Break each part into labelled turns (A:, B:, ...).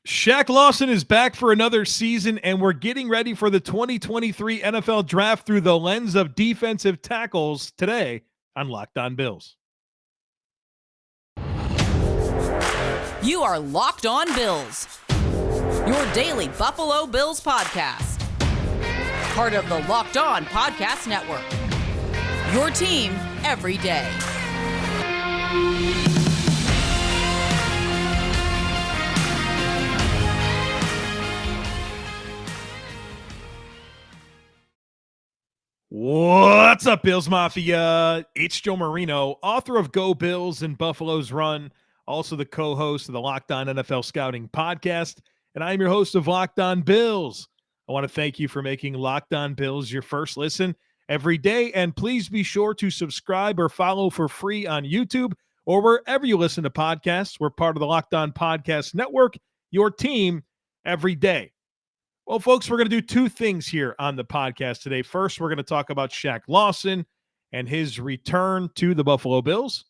A: Shaq Lawson is back for another season, and we're getting ready for the 2023 NFL Draft through the lens of defensive tackles today on Locked On Bills.
B: You are Locked On Bills, your daily Buffalo Bills podcast. Part of the Locked On Podcast Network, your team every day.
A: What's up, Bills Mafia? It's Joe Marino, author of Go Bills and Buffalo's Run, also the co-host of the Locked On NFL Scouting podcast, and I'm your host of Locked On Bills. I want to thank you for making Locked On Bills your first listen every day, and please be sure to subscribe or follow for free on YouTube or wherever you listen to podcasts. We're part of the Locked On Podcast Network, your team every day. Well, folks, we're going to do two things here on the podcast today. First, we're going to talk about Shaq Lawson and his return to the Buffalo Bills.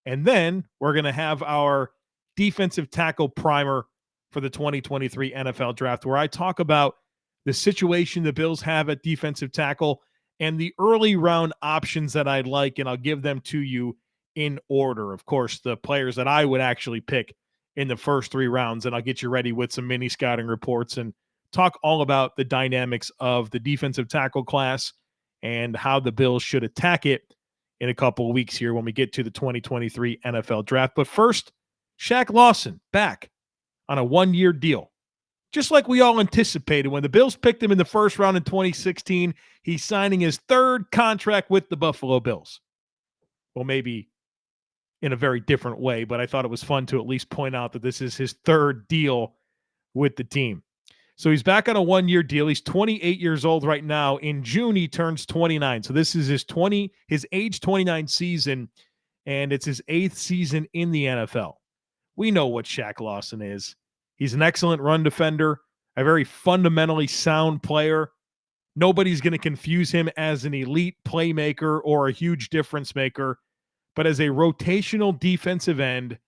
A: And then we're going to have our defensive tackle primer for the 2023 NFL Draft, where I talk about the situation the Bills have at defensive tackle and the early round options that I'd like, and I'll give them to you in order. Of course, the players that I would actually pick in the first three rounds, and I'll get you ready with some mini scouting reports and talk all about the dynamics of the defensive tackle class and how the Bills should attack it in a couple of weeks here when we get to the 2023 NFL Draft. But first, Shaq Lawson back on a one-year deal. Just like we all anticipated when the Bills picked him in the first round in 2016, he's signing his third contract with the Buffalo Bills. Well, maybe in a very different way, but I thought it was fun to at least point out that this is his third deal with the team. So he's back on a one-year deal. He's 28 years old right now. In June, he turns 29. So this is his age 29 season, and it's his eighth season in the NFL. We know what Shaq Lawson is. He's an excellent run defender, a very fundamentally sound player. Nobody's going to confuse him as an elite playmaker or a huge difference maker. But as a rotational defensive end,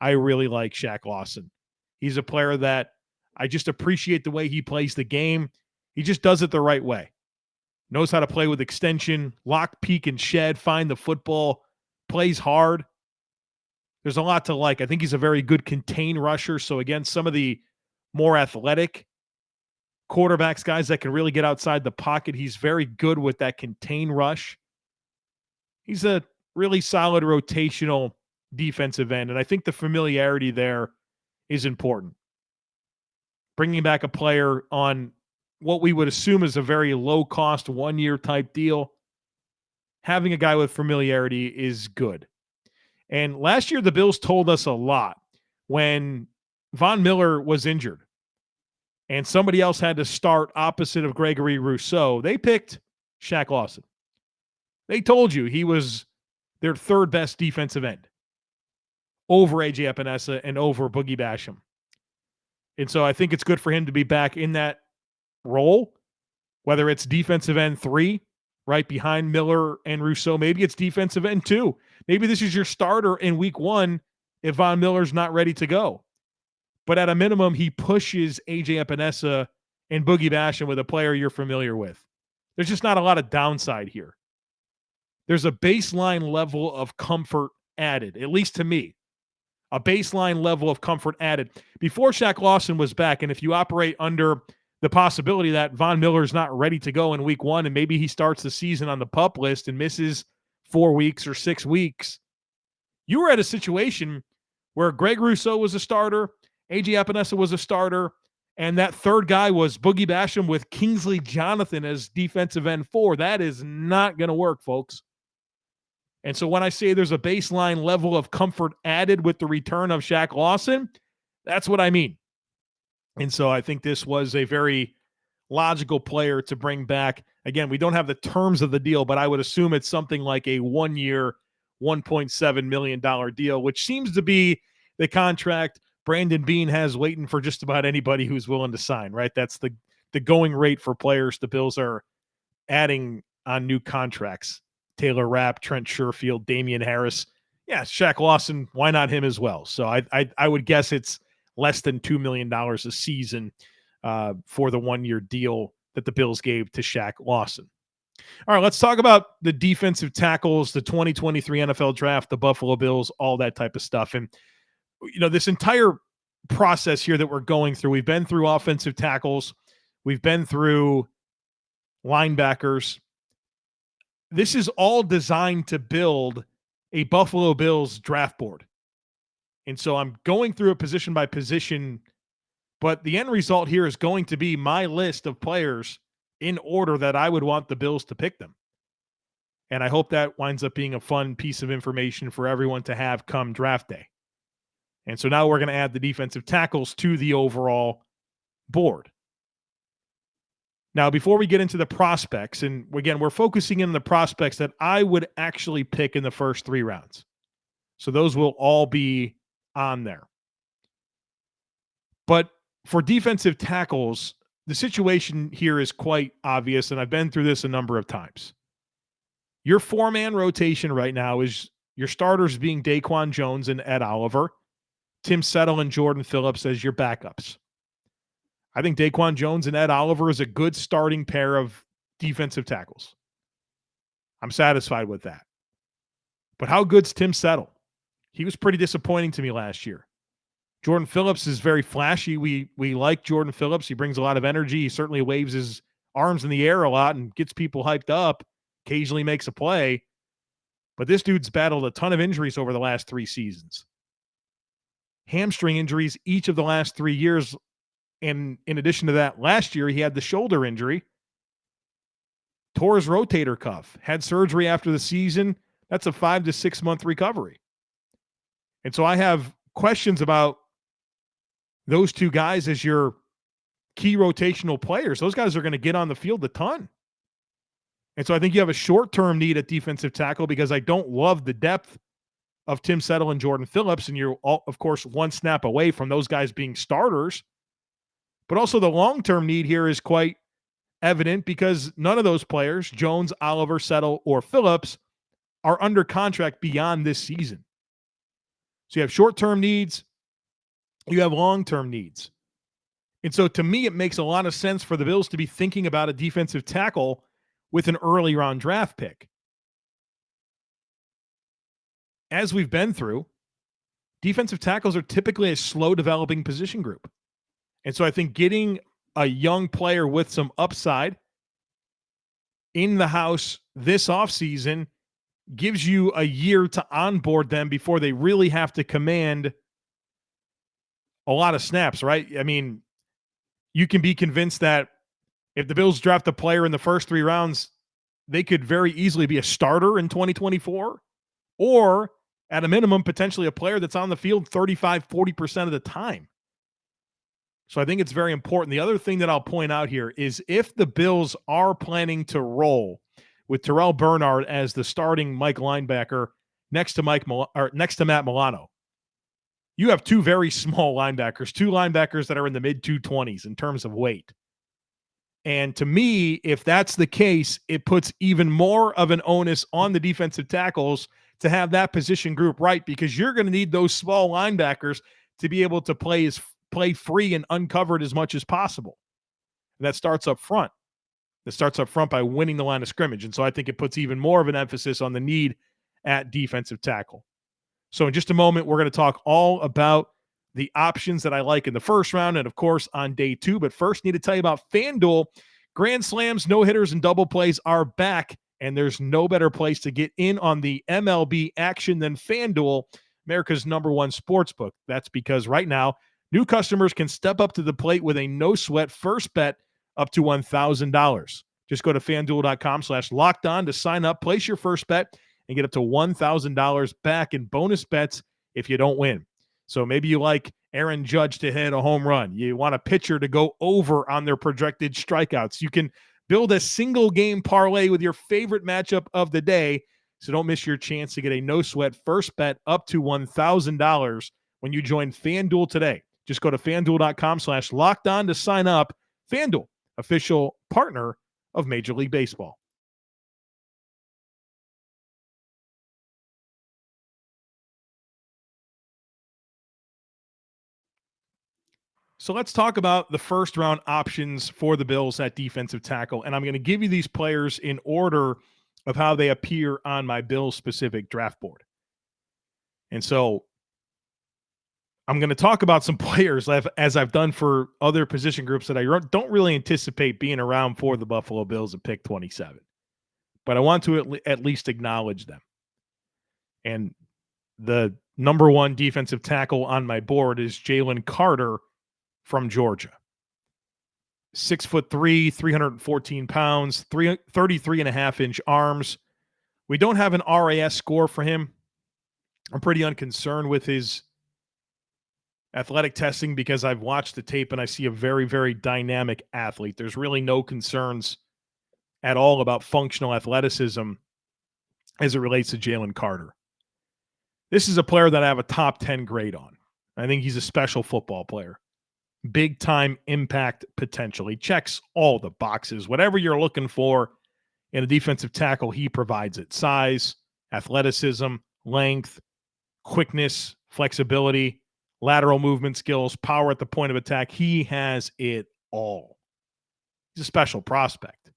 A: I really like Shaq Lawson. He's a player that I just appreciate the way he plays the game. He just does it the right way. Knows how to play with extension, lock, peek, and shed, find the football, plays hard. There's a lot to like. I think he's a very good contain rusher. So again, some of the more athletic quarterbacks, guys that can really get outside the pocket, he's very good with that contain rush. He's a really solid rotational defensive end, and I think the familiarity there is important. Bringing back a player on what we would assume is a very low-cost one-year type deal, having a guy with familiarity is good. And last year, the Bills told us a lot when Von Miller was injured and somebody else had to start opposite of Gregory Rousseau. They picked Shaq Lawson. They told you he was their third best defensive end over A.J. Epinesa and over Boogie Basham. And so I think it's good for him to be back in that role, whether it's defensive end 3, right behind Miller and Rousseau. Maybe it's defensive end 2. Maybe this is your starter in week 1 if Von Miller's not ready to go. But at a minimum, he pushes A.J. Epinesa and Boogie Basham with a player you're familiar with. There's just not a lot of downside here. There's a baseline level of comfort added, at least to me. A baseline level of comfort added. Before Shaq Lawson was back, and if you operate under the possibility that Von Miller's not ready to go in week 1, and maybe he starts the season on the PUP list and misses 4 weeks or 6 weeks, you were at a situation where Greg Rousseau was a starter, A.J. Epinesa was a starter, and that third guy was Boogie Basham with Kingsley Jonathan as defensive end 4. That is not going to work, folks. And so when I say there's a baseline level of comfort added with the return of Shaq Lawson, that's what I mean. And so I think this was a very logical player to bring back. Again, we don't have the terms of the deal, but I would assume it's something like a 1-year, $1.7 million deal, which seems to be the contract Brandon Beane has waiting for just about anybody who's willing to sign, right? That's the going rate for players the Bills are adding on new contracts. Taylor Rapp, Trent Sherfield, Damian Harris. Yeah, Shaq Lawson, why not him as well? So I would guess it's less than $2 million a season for the one-year deal that the Bills gave to Shaq Lawson. All right, let's talk about the defensive tackles, the 2023 NFL draft, the Buffalo Bills, all that type of stuff. And, this entire process here that we're going through, we've been through offensive tackles, we've been through linebackers. This is all designed to build a Buffalo Bills draft board. And so I'm going through it position by position, but the end result here is going to be my list of players in order that I would want the Bills to pick them. And I hope that winds up being a fun piece of information for everyone to have come draft day. And so now we're going to add the defensive tackles to the overall board. Now, before we get into the prospects, and again, we're focusing in the prospects that I would actually pick in the first 3 rounds. So those will all be on there. But for defensive tackles, the situation here is quite obvious, and I've been through this a number of times. Your 4-man rotation right now is your starters being Daquan Jones and Ed Oliver, Tim Settle and Jordan Phillips as your backups. I think Daquan Jones and Ed Oliver is a good starting pair of defensive tackles. I'm satisfied with that. But how good's Tim Settle? He was pretty disappointing to me last year. Jordan Phillips is very flashy. We like Jordan Phillips. He brings a lot of energy. He certainly waves his arms in the air a lot and gets people hyped up, occasionally makes a play. But this dude's battled a ton of injuries over the last 3 seasons. Hamstring injuries each of the last 3 years. And in addition to that, last year he had the shoulder injury, tore his rotator cuff, had surgery after the season. That's a 5 to 6 month recovery. And so I have questions about those 2 guys as your key rotational players. Those guys are going to get on the field a ton. And so I think you have a short-term need at defensive tackle because I don't love the depth of Tim Settle and Jordan Phillips. And you're, of course, 1 snap away from those guys being starters. But also the long-term need here is quite evident because none of those players, Jones, Oliver, Settle, or Phillips, are under contract beyond this season. So you have short-term needs, you have long-term needs. And so to me, it makes a lot of sense for the Bills to be thinking about a defensive tackle with an early round draft pick. As we've been through, defensive tackles are typically a slow developing position group. And so I think getting a young player with some upside in the house this offseason gives you a year to onboard them before they really have to command a lot of snaps, right? I mean, you can be convinced that if the Bills draft a player in the first 3 rounds, they could very easily be a starter in 2024, or at a minimum, potentially a player that's on the field 35, 40% of the time. So I think it's very important. The other thing that I'll point out here is if the Bills are planning to roll with Terrell Bernard as the starting Mike linebacker next to Matt Milano, you have 2 very small linebackers, 2 linebackers that are in the mid-220s in terms of weight. And to me, if that's the case, it puts even more of an onus on the defensive tackles to have that position group right, because you're going to need those small linebackers to be able to play free and uncovered as much as possible. And that starts up front. That starts up front by winning the line of scrimmage. And so I think it puts even more of an emphasis on the need at defensive tackle. So in just a moment, we're going to talk all about the options that I like in the first round and, of course, on day 2. But first, need to tell you about FanDuel. Grand slams, no-hitters, and double plays are back, and there's no better place to get in on the MLB action than FanDuel, America's #1 sportsbook. That's because right now, new customers can step up to the plate with a no-sweat first bet up to $1,000. Just go to FanDuel.com/lockedon to sign up, place your first bet, and get up to $1,000 back in bonus bets if you don't win. So maybe you like Aaron Judge to hit a home run. You want a pitcher to go over on their projected strikeouts. You can build a single-game parlay with your favorite matchup of the day, so don't miss your chance to get a no-sweat first bet up to $1,000 when you join FanDuel today. Just go to FanDuel.com/lockedon to sign up. FanDuel, official partner of Major League Baseball. So let's talk about the first round options for the Bills at defensive tackle. And I'm going to give you these players in order of how they appear on my Bills specific draft board. And so I'm going to talk about some players as I've done for other position groups that I don't really anticipate being around for the Buffalo Bills at pick 27. But I want to at least acknowledge them. And the number one defensive tackle on my board is Jalen Carter from Georgia. 6'3", 314 pounds, 33.5-inch arms. We don't have an RAS score for him. I'm pretty unconcerned with his athletic testing because I've watched the tape and I see a very, very dynamic athlete. There's really no concerns at all about functional athleticism as it relates to Jalen Carter. This is a player that I have a top 10 grade on. I think he's a special football player. Big time impact potential. He checks all the boxes. Whatever you're looking for in a defensive tackle, he provides it. Size, athleticism, length, quickness, flexibility, lateral movement skills, power at the point of attack. He has it all. He's a special prospect.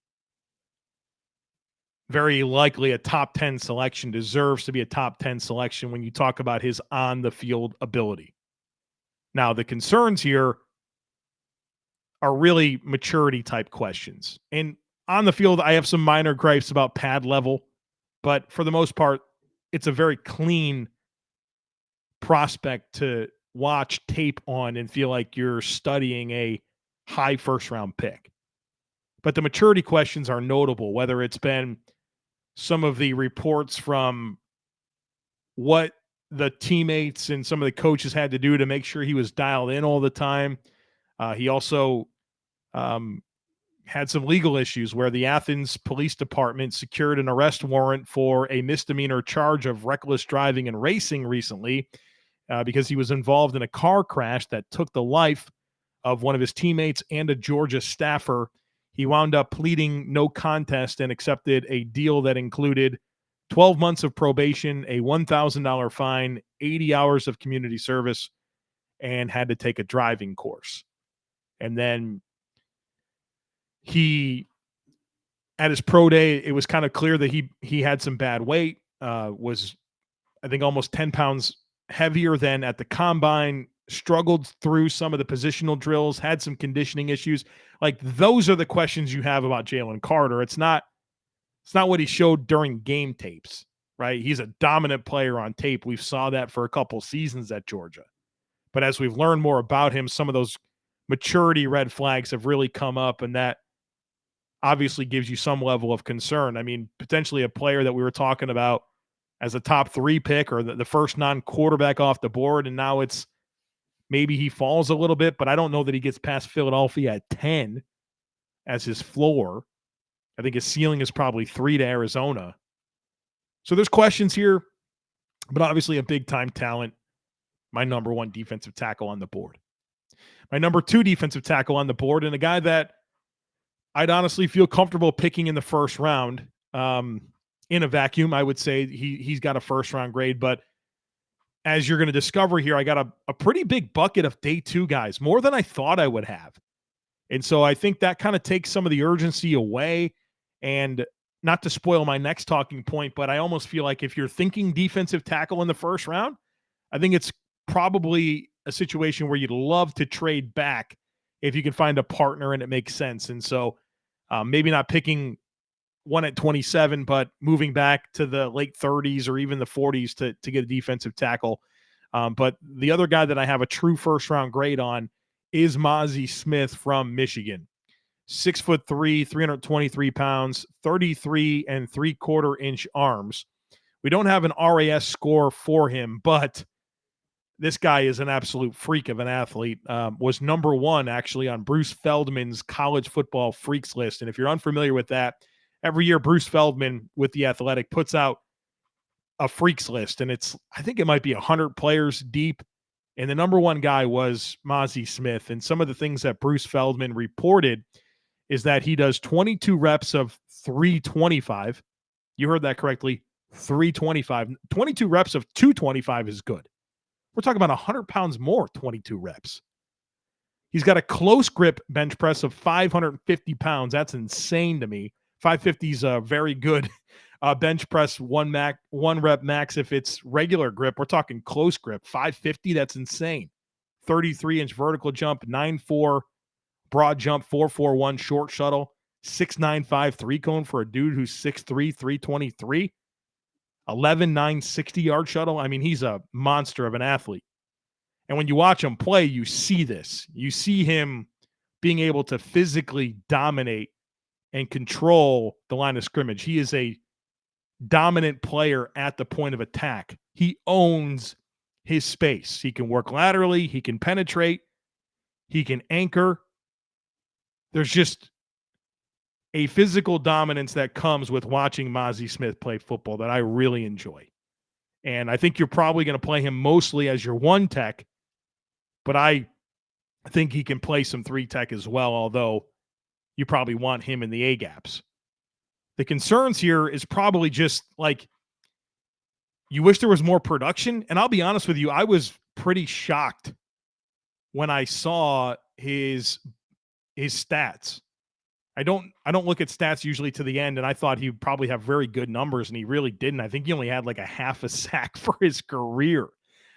A: Very likely a top 10 selection, deserves to be a top 10 selection when you talk about his on-the-field ability. Now, the concerns here are really maturity type questions. And on the field, I have some minor gripes about pad level, but for the most part, it's a very clean prospect to watch tape on and feel like you're studying a high first round pick. But the maturity questions are notable, whether it's been some of the reports from what the teammates and some of the coaches had to do to make sure he was dialed in all the time. He also had some legal issues where the Athens Police Department secured an arrest warrant for a misdemeanor charge of reckless driving and racing recently because he was involved in a car crash that took the life of one of his teammates and a Georgia staffer. He wound up pleading no contest and accepted a deal that included 12 months of probation, a $1,000 fine, 80 hours of community service, and had to take a driving course. And then at his pro day, it was kind of clear that he had some bad weight, was, I think, almost 10 pounds heavier than at the combine, struggled through some of the positional drills, had some conditioning issues. Like, those are the questions you have about Jalen Carter. It's not what he showed during game tapes, right? He's a dominant player on tape. We saw that for a couple seasons at Georgia. But as we've learned more about him, some of those maturity red flags have really come up, and that obviously gives you some level of concern. I mean, potentially a player that we were talking about as a top 3 pick or the first non-quarterback off the board, and now it's maybe he falls a little bit, but I don't know that he gets past Philadelphia at 10 as his floor. I think his ceiling is probably 3 to Arizona. So there's questions here, but obviously a big-time talent, my number 1 defensive tackle on the board. My number 2 defensive tackle on the board, and a guy that I'd honestly feel comfortable picking in the first round. In a vacuum, I would say he's got a first-round grade, but as you're going to discover here, I got a pretty big bucket of day 2 guys, more than I thought I would have. And so I think that kind of takes some of the urgency away. And not to spoil my next talking point, but I almost feel like if you're thinking defensive tackle in the first round, I think it's probably a situation where you'd love to trade back if you can find a partner and it makes sense. And so maybe not picking one at 27, but moving back to the late 30s or even the 40s to get a defensive tackle. But the other guy that I have a true first-round grade on is Mazi Smith from Michigan. 6'3", 323 pounds, 33 3/4-inch arms. We don't have an RAS score for him, but this guy is an absolute freak of an athlete. Was number 1 actually on Bruce Feldman's college football freaks list. And if you're unfamiliar with that, every year Bruce Feldman with The Athletic puts out a freaks list, and I think it might be 100 players deep. And the number 1 guy was Mazi Smith. And some of the things that Bruce Feldman reported is that he does 22 reps of 325. You heard that correctly, 325. 22 reps of 225 is good. We're talking about 100 pounds more, 22 reps. He's got a close grip bench press of 550 pounds. That's insane to me. 550 is a very good bench press, one rep max. If it's regular grip, we're talking close grip. 550, that's insane. 33-inch vertical jump, 9'4" broad jump, 4'4" short shuttle, 6'9" 3 cone for a dude who's 6'3", 323, 11'9" 60-yard shuttle. I mean, he's a monster of an athlete. And when you watch him play, you see this. You see him being able to physically dominate and control the line of scrimmage. He is a dominant player at the point of attack. He owns his space. He can work laterally. He can penetrate. He can anchor. There's just a physical dominance that comes with watching Mazi Smith play football that I really enjoy. And I think you're probably going to play him mostly as your one tech, but I think he can play some three tech as well, although you probably want him in the A gaps. The concerns here is probably just like you wish there was more production. And I'll be honest with you, I was pretty shocked when I saw his stats. I don't look at stats usually to the end, and I thought he would probably have very good numbers, and he really didn't. I think he only had like a half a sack for his career.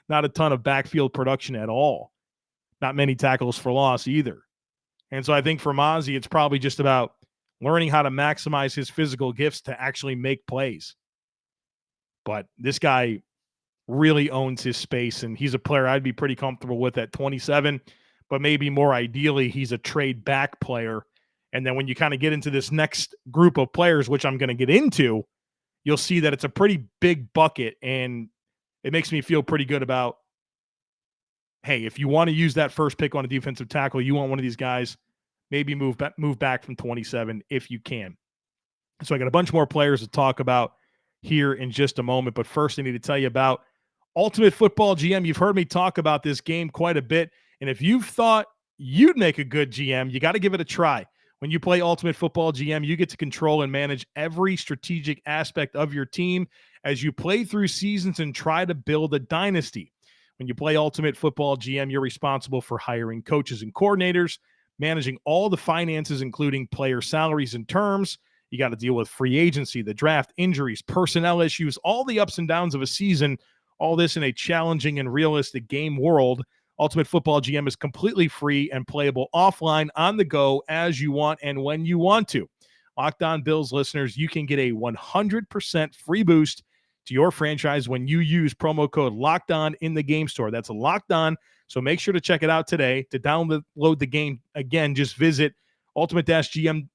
A: Not a ton of backfield production at all. Not many tackles for loss either. And so I think for Mazi, it's probably just about learning how to maximize his physical gifts to actually make plays. But this guy really owns his space, and he's a player I'd be pretty comfortable with at 27, but maybe more ideally, he's a trade back player. And then when you kind of get into this next group of players, which I'm going to get into, you'll see that it's a pretty big bucket, and it makes me feel pretty good about, hey, if you want to use that first pick on a defensive tackle, you want one of these guys, maybe move back from 27 if you can. So I got a bunch more players to talk about here in just a moment. But first, I need to tell you about Ultimate Football GM. You've heard me talk about this game quite a bit. And if you've thought you'd make a good GM, you got to give it a try. When you play Ultimate Football GM, you get to control and manage every strategic aspect of your team as you play through seasons and try to build a dynasty. When you play Ultimate Football GM, you're responsible for hiring coaches and coordinators, managing all the finances, including player salaries and terms. You got to deal with free agency, the draft, injuries, personnel issues, all the ups and downs of a season, all this in a challenging and realistic game world. Ultimate Football GM is completely free and playable offline, on the go, as you want and when you want to. Locked On Bills listeners, you can get a 100% free boost to your franchise when you use promo code Locked On in the game store. That's Locked On, so make sure to check it out today. To download the game, again, just visit ultimate-gm.com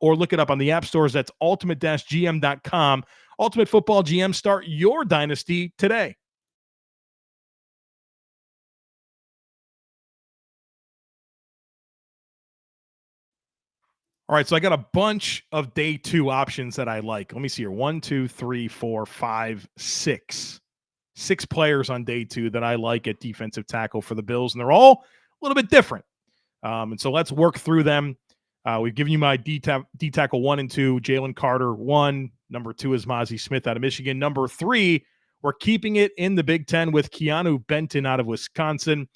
A: or look it up on the app stores. That's ultimate-gm.com. Ultimate Football GM, start your dynasty today. All right, so I got a bunch of day two options that I like. Let me see here. 1, 2, 3, 4, 5, 6. 6 players on day two that I like at defensive tackle for the Bills, and they're all a little bit different. And so let's work through them. We've given you my D tackle 1 and 2, Jalen Carter 1. Number 2 is Mazi Smith out of Michigan. Number 3, we're keeping it in the Big Ten with Keeanu Benton out of Wisconsin.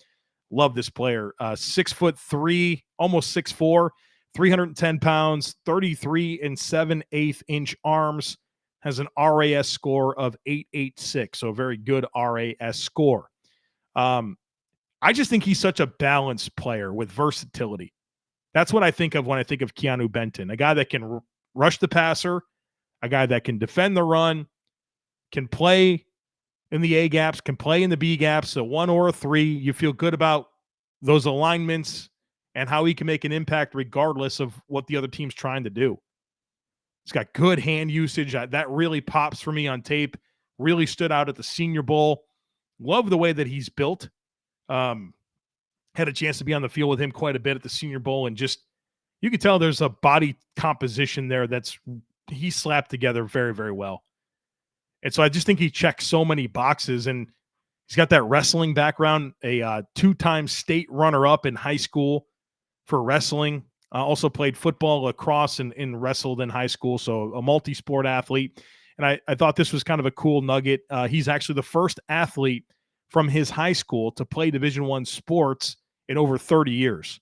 A: Love this player. 6'3", almost 6'4". 310 pounds, 33 7/8 inch arms, has an RAS score of 886, so a very good RAS score. I just think he's such a balanced player with versatility. That's what I think of when I think of Keeanu Benton, a guy that can rush the passer, a guy that can defend the run, can play in the A gaps, can play in the B gaps, a 1 or a 3. You feel good about those alignments and how he can make an impact regardless of what the other team's trying to do. He's got good hand usage. That really pops for me on tape. Really stood out at the Senior Bowl. Love the way that he's built. Had a chance to be on the field with him quite a bit at the Senior Bowl, and just you can tell there's a body composition there he slapped together very, very well. And so I just think he checks so many boxes, and he's got that wrestling background, a 2-time state runner-up in high school for wrestling. Also played football, lacrosse, and wrestled in high school, so a multi-sport athlete. And I thought this was kind of a cool nugget. He's actually the first athlete from his high school to play Division I sports in over 30 years.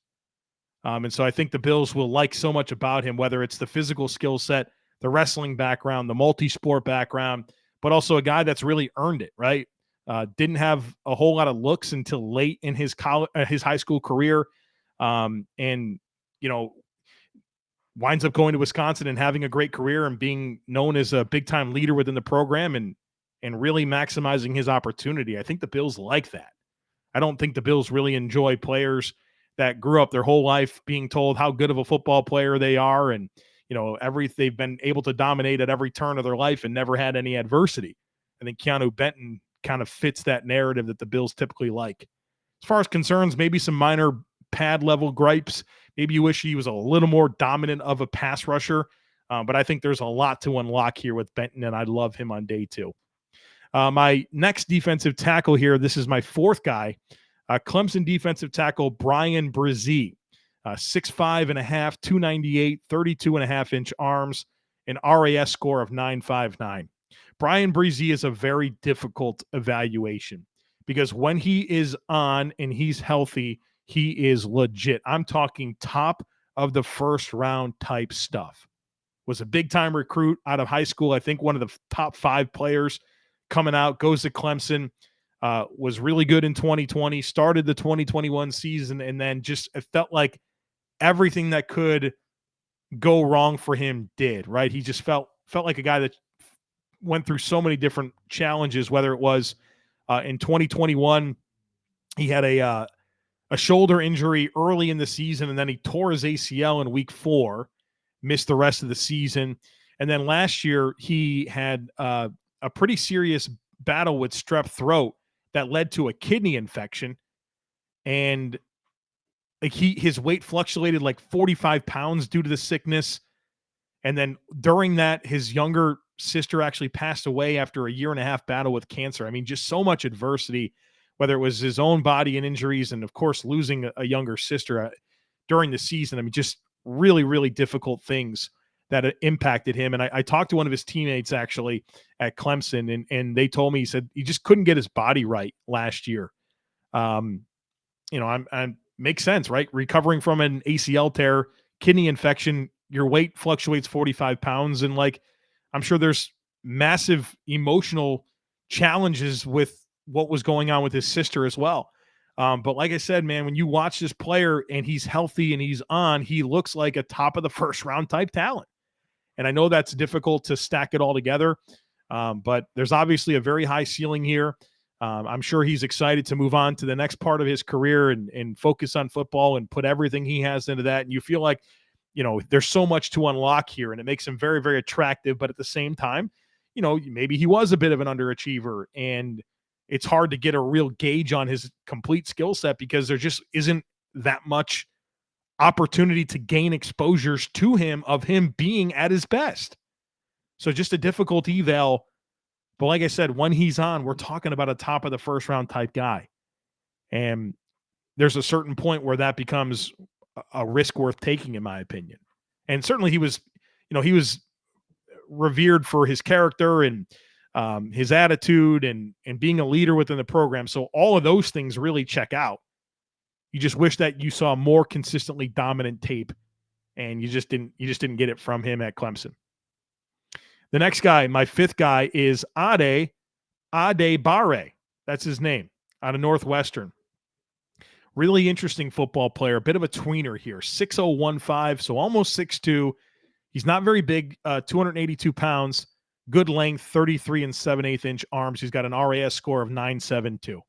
A: And so I think the Bills will like so much about him, whether it's the physical skill set, the wrestling background, the multi-sport background, but also a guy that's really earned it, right? Didn't have a whole lot of looks until late in his high school career. And, winds up going to Wisconsin and having a great career and being known as a big-time leader within the program and really maximizing his opportunity. I think the Bills like that. I don't think the Bills really enjoy players that grew up their whole life being told how good of a football player they are, and they've been able to dominate at every turn of their life and never had any adversity. I think Keeanu Benton kind of fits that narrative that the Bills typically like. As far as concerns, maybe some minor pad level gripes. Maybe you wish he was a little more dominant of a pass rusher, but I think there's a lot to unlock here with Benton, and I love him on day 2. My next defensive tackle here, this is my 4th guy, Clemson defensive tackle Bryan Bresee, 6'5.5", 298, 32.5-inch arms, an RAS score of 959. Bryan Bresee is a very difficult evaluation because when he is on and he's healthy, he is legit. I'm talking top of the first round type stuff. Was a big-time recruit out of high school. I think one of the top 5 players coming out, goes to Clemson, was really good in 2020, started the 2021 season, and then just it felt like everything that could go wrong for him did, right? He just felt like a guy that went through so many different challenges, whether it was in 2021, he had a shoulder injury early in the season, and then he tore his ACL in week 4, missed the rest of the season. And then last year, he had a pretty serious battle with strep throat that led to a kidney infection. And his weight fluctuated like 45 pounds due to the sickness. And then during that, his younger sister actually passed away after a 1.5-year battle with cancer. I mean, just so much adversity, whether it was his own body and injuries, and of course, losing a younger sister during the season. I mean, just really, really difficult things that impacted him. And I talked to one of his teammates actually at Clemson, and they told me, he said he just couldn't get his body right last year. I'm makes sense, right? Recovering from an ACL tear, kidney infection, your weight fluctuates 45 pounds. And I'm sure there's massive emotional challenges with what was going on with his sister as well. But like I said, man, when you watch this player and he's healthy and he's on, he looks like a top of the first round type talent. And I know that's difficult to stack it all together, but there's obviously a very high ceiling here. I'm sure he's excited to move on to the next part of his career and focus on football and put everything he has into that. And you feel like, there's so much to unlock here, and it makes him very, very attractive. But at the same time, maybe he was a bit of an underachiever, and it's hard to get a real gauge on his complete skill set because there just isn't that much opportunity to gain exposures to him of him being at his best. So just a difficult eval. But like I said, when he's on, we're talking about a top of the first round type guy. And there's a certain point where that becomes a risk worth taking, in my opinion. And certainly he was revered for his character and his attitude and being a leader within the program. So all of those things really check out. You just wish that you saw more consistently dominant tape, and you just didn't get it from him at Clemson. The next guy, my 5th guy, is Ade Bare. That's his name, out of Northwestern. Really interesting football player, a bit of a tweener here, 6'0", so almost 6'2". He's not very big, 282 pounds, good length, 33 7/8-inch arms. He's got an RAS score of 972.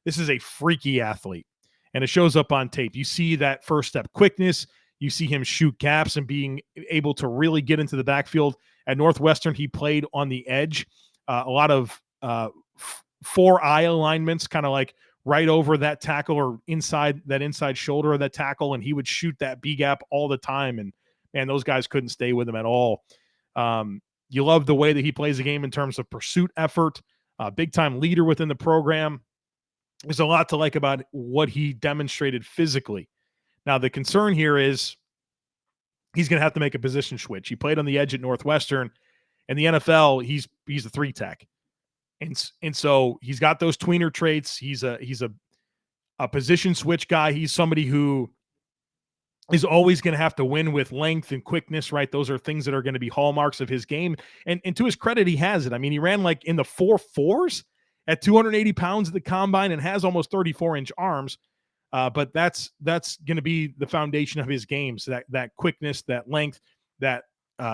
A: This is a freaky athlete, and it shows up on tape. You see that first step quickness. You see him shoot gaps and being able to really get into the backfield. At Northwestern, he played on the edge, a lot of 4-eye alignments, kind of like right over that tackle or inside shoulder of that tackle, and he would shoot that B gap all the time. And man, those guys couldn't stay with him at all. You love the way that he plays the game in terms of pursuit effort, big time leader within the program. There's a lot to like about what he demonstrated physically. Now, the concern here is he's going to have to make a position switch. He played on the edge at Northwestern. In the NFL, he's a 3-tech. And so he's got those tweener traits. He's a a position switch guy. He's somebody who is always going to have to win with length and quickness, right? Those are things that are going to be hallmarks of his game. And to his credit, he has it. I mean, he ran like in the 4.4s at 280 pounds at the combine and has almost 34-inch arms. But that's going to be the foundation of his game. So that quickness, that length, that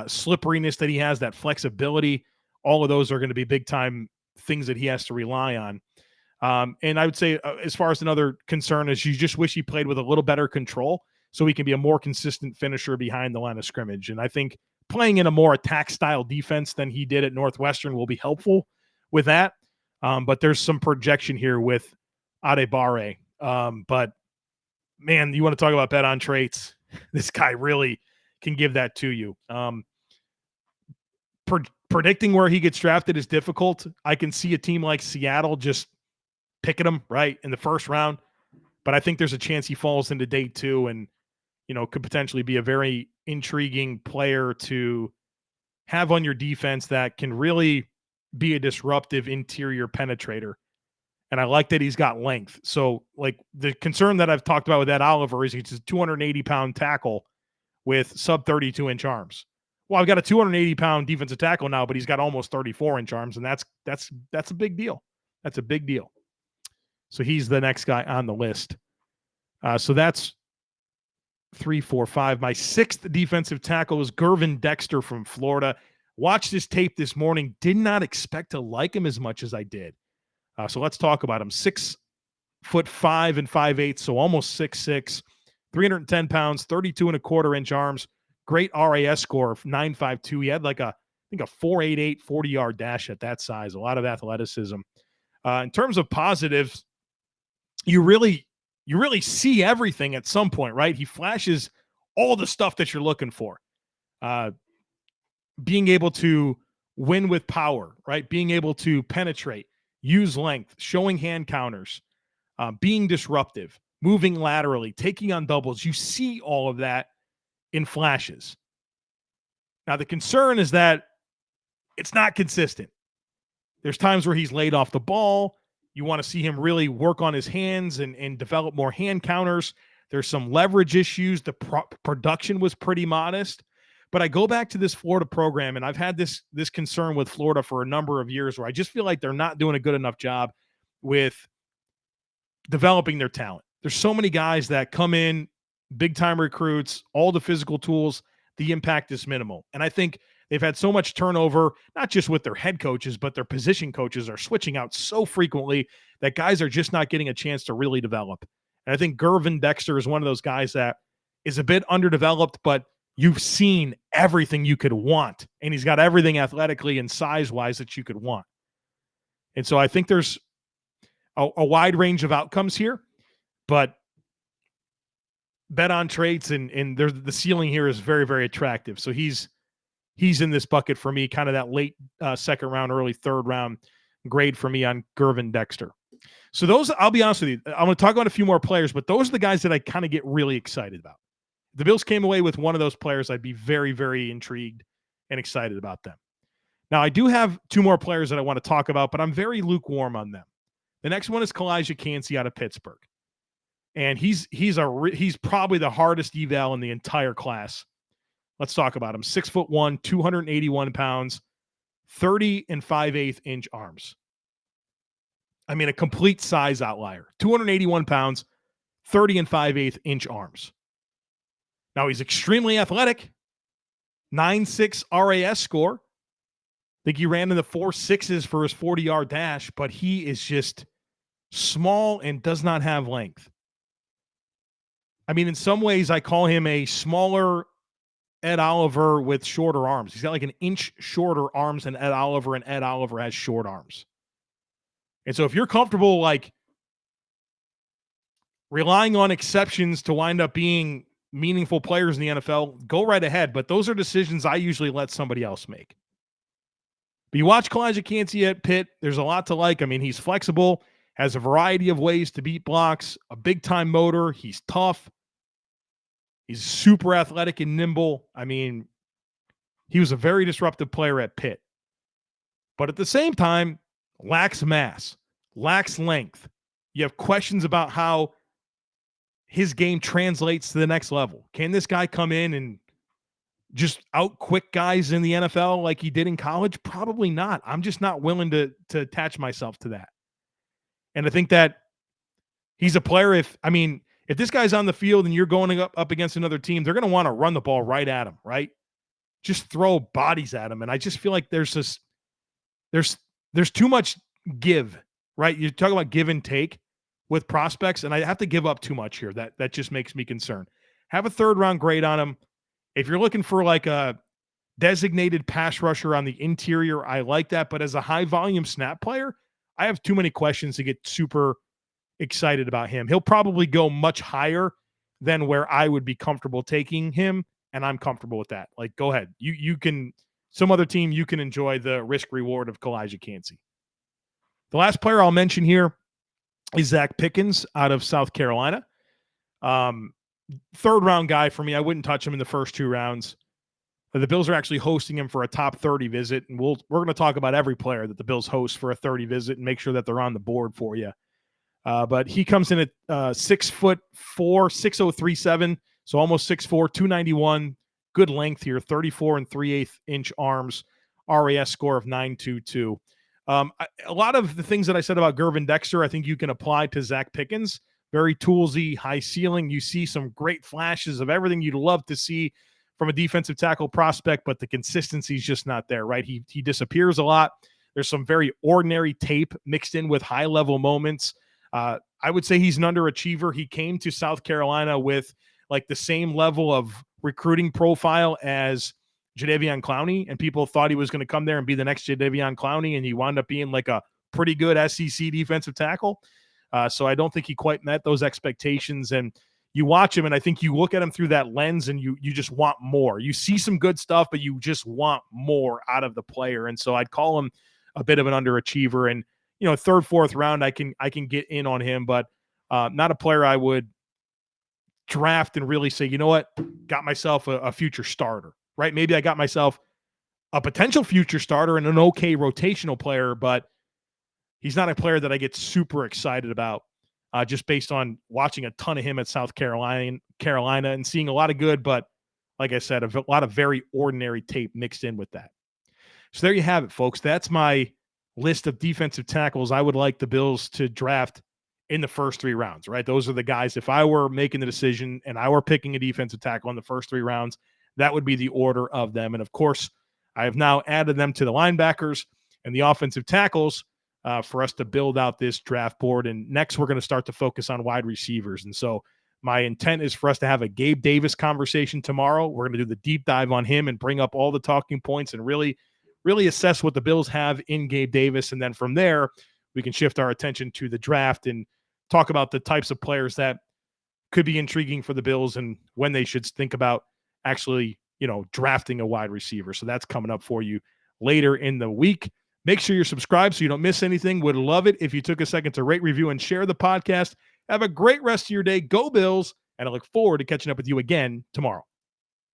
A: slipperiness that he has, that flexibility, all of those are going to be big time things that he has to rely on. And I would say as far as another concern is you just wish he played with a little better control so he can be a more consistent finisher behind the line of scrimmage. And I think playing in a more attack style defense than he did at Northwestern will be helpful with that. But there's some projection here with Adebare. But man, you want to talk about bet on traits? This guy really can give that to you. Predicting where he gets drafted is difficult. I can see a team like Seattle just picking him right in the first round, but I think there's a chance he falls into day 2 and, could potentially be a very intriguing player to have on your defense that can really be a disruptive interior penetrator. And I like that he's got length. So, like, the concern that I've talked about with Ed Oliver is he's a 280-pound tackle with sub 32-inch arms. Well, I've got a 280-pound defensive tackle now, but he's got almost 34-inch arms, and that's a big deal. That's a big deal. So he's the next guy on the list. So that's 3, 4, 5. My 6th defensive tackle is Gervin Dexter from Florida. Watched his tape this morning. Did not expect to like him as much as I did. So let's talk about him. 6'5" and 5/8, so almost 6'6", 310 pounds, 32.25-inch arms. Great RAS score of 9.52. He had like a 4.88 40-yard dash at that size. A lot of athleticism. In terms of positives, you really see everything at some point, right? He flashes all the stuff that you're looking for. Being able to win with power, right? Being able to penetrate, use length, showing hand counters, being disruptive, moving laterally, taking on doubles. You see all of that in flashes. Now, the concern is that it's not consistent. There's times where he's laid off the ball. You want to see him really work on his hands and develop more hand counters. There's some leverage issues. The production was pretty modest. But I go back to this Florida program, and I've had this concern with Florida for a number of years where I just feel like they're not doing a good enough job with developing their talent. There's so many guys that come in, big-time recruits, all the physical tools. The impact is minimal. And I think they've had so much turnover, not just with their head coaches, but their position coaches are switching out so frequently that guys are just not getting a chance to really develop. And I think Gervin Dexter is one of those guys that is a bit underdeveloped, but you've seen everything you could want, and he's got everything athletically and size-wise that you could want. And so I think there's a wide range of outcomes here, but bet on traits and the ceiling here is very, very attractive. So he's in this bucket for me, kind of that late second round, early third round grade for me on Gervin Dexter. So those, I'll be honest with you, I'm going to talk about a few more players, but those are the guys that I kind of get really excited about. If the Bills came away with one of those players, I'd be very, very intrigued and excited about them. Now, I do have 2 more players that I want to talk about, but I'm very lukewarm on them. The next one is Calijah Cancey out of Pittsburgh. And he's probably the hardest eval in the entire class. Let's talk about him. 6'1", 281 pounds, 30 and 5/8-inch arms. I mean, a complete size outlier. 281 pounds, 30 and 5/8-inch arms. Now, he's extremely athletic. 9.6 RAS score. I think he ran in the 4.6s for his 40-yard dash, but he is just small and does not have length. I mean, in some ways, I call him a smaller Ed Oliver with shorter arms. He's got like an inch shorter arms than Ed Oliver, and Ed Oliver has short arms. And so if you're comfortable, like, relying on exceptions to wind up being meaningful players in the NFL, go right ahead. But those are decisions I usually let somebody else make. But you watch Calijah Cancey at Pitt, there's a lot to like. I mean, he's flexible, has a variety of ways to beat blocks, a big-time motor. He's tough. He's super athletic and nimble. I mean, he was a very disruptive player at Pitt. But at the same time, lacks mass, lacks length. You have questions about how his game translates to the next level. Can this guy come in and just out quick guys in the NFL like he did in college? Probably not. I'm just not willing to attach myself to that. And I think that he's a player. If this guy's on the field and you're going up against another team, they're going to want to run the ball right at him, right? Just throw bodies at him. And I just feel like there's too much give, right? You talk about give and take with prospects, and I have to give up too much here. That just makes me concerned. Have a 3rd round grade on him. If you're looking for like a designated pass rusher on the interior, I like that. But as a high volume snap player, I have too many questions to get super excited about him. He'll probably go much higher than where I would be comfortable taking him, and I'm comfortable with that. Like, go ahead. You can, some other team, you can enjoy the risk reward of Calijah Kancey. The last player I'll mention here is Zach Pickens out of South Carolina. 3rd round guy for me. I wouldn't touch him in the first 2 rounds. The Bills are actually hosting him for a top 30 visit, and we're going to talk about every player that the Bills host for a 30 visit and make sure that they're on the board for you. But he comes in at 6'4", 6'0", so almost 6'4", 291. Good length here, 34 3/8 inch arms, RAS score of 922. A lot of the things that I said about Gervin Dexter, I think you can apply to Zach Pickens. Very toolsy, high ceiling. You see some great flashes of everything you'd love to see from a defensive tackle prospect, but the consistency is just not there, right? He disappears a lot. There's some very ordinary tape mixed in with high-level moments. I would say he's an underachiever. He came to South Carolina with like the same level of recruiting profile as Jadeveon Clowney, and people thought he was going to come there and be the next Jadeveon Clowney, and he wound up being like a pretty good SEC defensive tackle. So I don't think he quite met those expectations. And you watch him, and I think you look at him through that lens, and you just want more. You see some good stuff, but you just want more out of the player. And so I'd call him a bit of an underachiever. And 3rd, 4th round, I can get in on him, but not a player I would draft and really say, you know what, got myself a future starter, right? Maybe I got myself a potential future starter and an okay rotational player, but he's not a player that I get super excited about just based on watching a ton of him at South Carolina and seeing a lot of good, but like I said, a lot of very ordinary tape mixed in with that. So there you have it, folks. That's my list of defensive tackles I would like the Bills to draft in the first 3 rounds, right? Those are the guys, if I were making the decision and I were picking a defensive tackle in the first 3 rounds, that would be the order of them. And of course, I have now added them to the linebackers and the offensive tackles for us to build out this draft board. And next, we're going to start to focus on wide receivers. And so my intent is for us to have a Gabe Davis conversation tomorrow. We're going to do the deep dive on him and bring up all the talking points and really assess what the Bills have in Gabe Davis. And then from there, we can shift our attention to the draft and talk about the types of players that could be intriguing for the Bills and when they should think about actually, drafting a wide receiver. So that's coming up for you later in the week. Make sure you're subscribed so you don't miss anything. Would love it if you took a second to rate, review, and share the podcast. Have a great rest of your day. Go Bills, and I look forward to catching up with you again tomorrow.